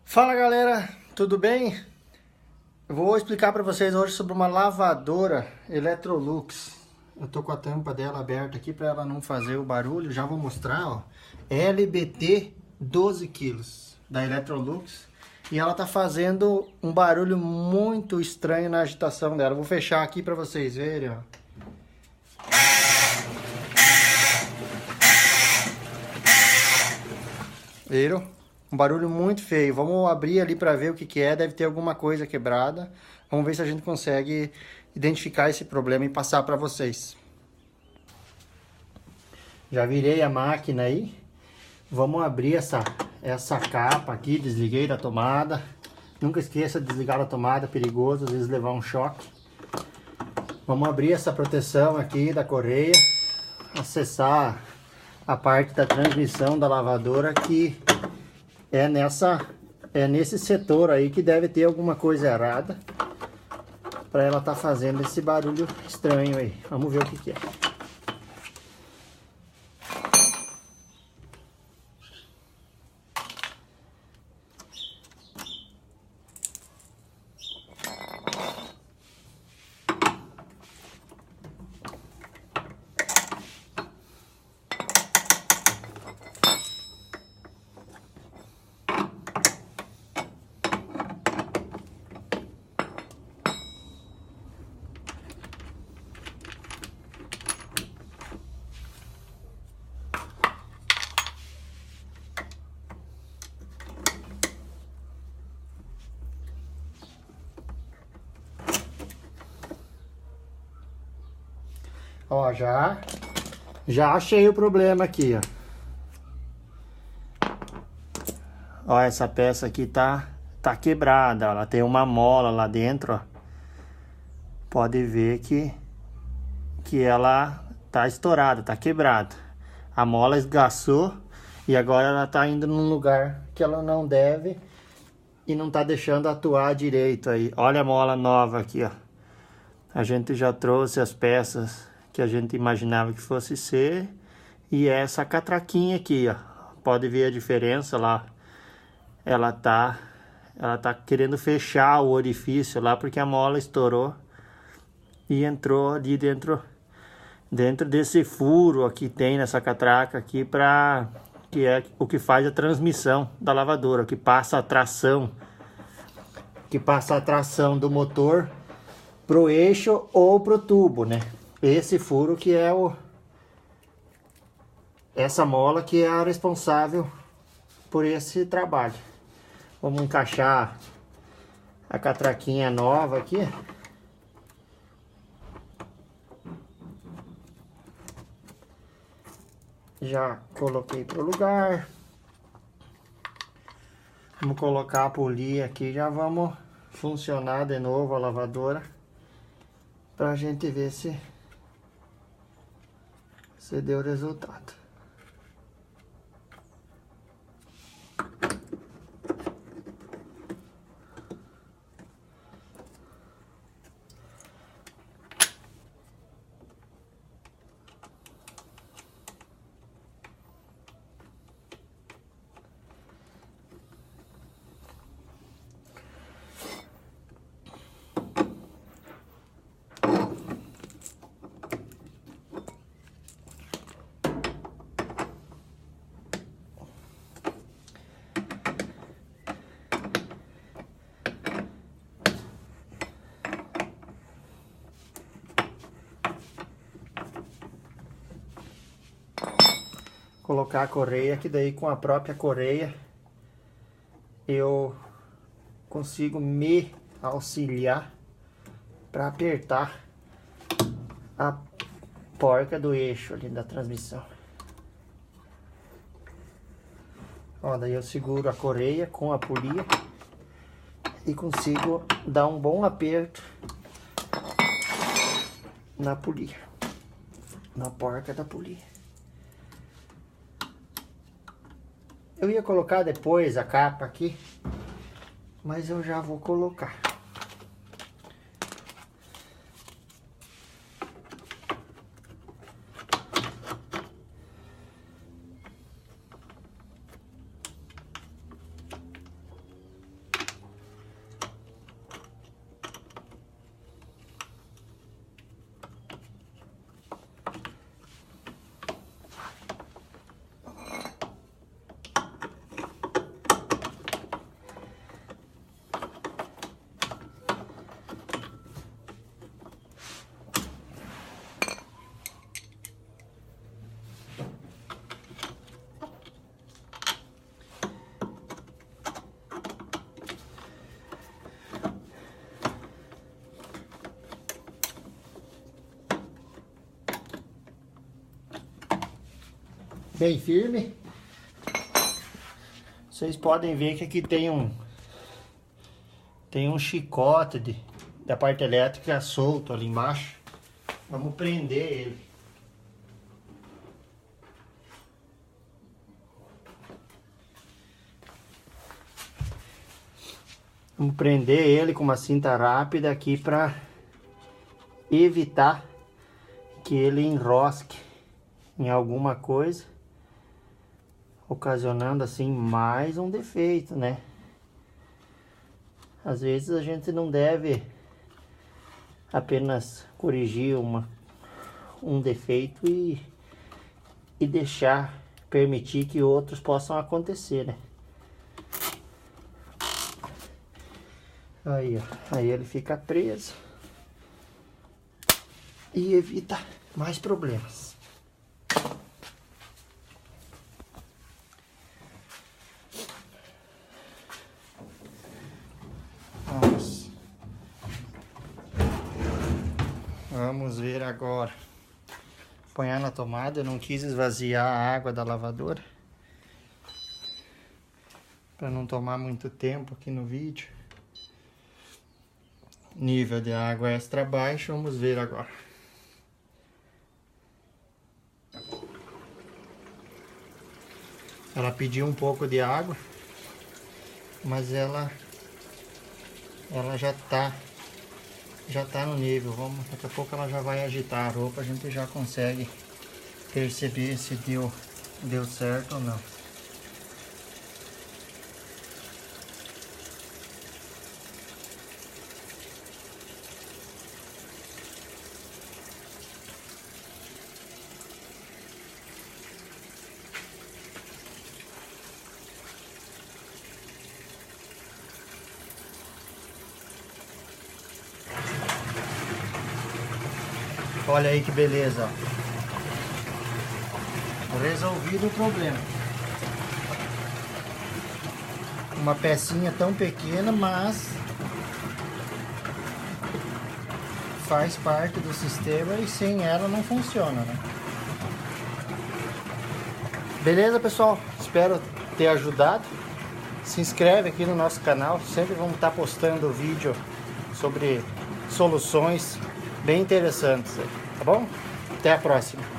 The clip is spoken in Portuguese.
Fala galera, tudo bem? Eu vou explicar para vocês hoje sobre uma lavadora Electrolux. Eu tô com a tampa dela aberta aqui para ela não fazer o barulho. Já vou mostrar, ó. LBT 12 quilos da Electrolux. E ela tá fazendo um barulho muito estranho na agitação dela. Eu vou fechar aqui para vocês verem, ó. Viram? Um barulho muito feio. Vamos abrir ali para ver o que é. Deve ter alguma coisa quebrada. Vamos ver se a gente consegue identificar esse problema e passar para vocês. Já virei a máquina aí. Vamos abrir essa capa aqui. Desliguei da tomada. Nunca esqueça de desligar a tomada. É perigoso, às vezes levar um choque. Vamos abrir essa proteção aqui da correia. Acessar a parte da transmissão da lavadora, que é nesse setor aí que deve ter alguma coisa errada para ela estar fazendo esse barulho estranho aí. Vamos ver o que é. Ó, já achei o problema aqui, ó. Ó, essa peça aqui tá quebrada, ela tem uma mola lá dentro, ó. Pode ver que ela tá estourada, tá quebrada. A mola esgaçou e agora ela tá indo num lugar que ela não deve e não tá deixando atuar direito aí. Olha a mola nova aqui, ó. A gente já trouxe as peças que a gente imaginava que fosse ser, e essa catraquinha aqui, ó, pode ver a diferença lá. Ela tá querendo fechar o orifício lá porque a mola estourou e entrou ali dentro desse furo aqui, tem nessa catraca aqui, que é o que faz a transmissão da lavadora, que passa a tração do motor pro eixo ou pro tubo, né? Esse furo que é essa mola que é a responsável por esse trabalho. Vamos encaixar a catraquinha nova aqui. Já coloquei pro lugar. Vamos colocar a polia aqui, já vamos funcionar de novo a lavadora pra gente ver se deu resultado. Colocar a correia, que daí com a própria correia eu consigo me auxiliar para apertar a porca do eixo ali da transmissão. Ó, daí eu seguro a correia com a polia e consigo dar um bom aperto na polia, na porca da polia. Eu ia colocar depois a capa aqui, mas eu já vou colocar. bem firme. Vocês podem ver que aqui tem um chicote da parte elétrica solto ali embaixo. Vamos prender ele. Vamos prender ele com uma cinta rápida aqui para evitar que ele enrosque em alguma coisa, ocasionando assim mais um defeito, né? Às vezes a gente não deve apenas corrigir um defeito e permitir que outros possam acontecer, né? Aí, ó, aí ele fica preso e evita mais problemas. Vamos ver agora. Põe na tomada, eu não quis esvaziar a água da lavadora para não tomar muito tempo aqui no vídeo. Nível de água extra baixo, vamos ver agora. Ela pediu um pouco de água, mas ela já tá no nível. Daqui a pouco ela já vai agitar a roupa, a gente já consegue perceber se deu certo ou não. Olha aí que beleza, ó. Resolvido o problema. Uma pecinha tão pequena, mas faz parte do sistema e sem ela não funciona, né? Beleza, pessoal? Espero ter ajudado. Se inscreve aqui no nosso canal. Sempre vamos estar postando vídeo sobre soluções bem interessantes, tá bom? Até a próxima.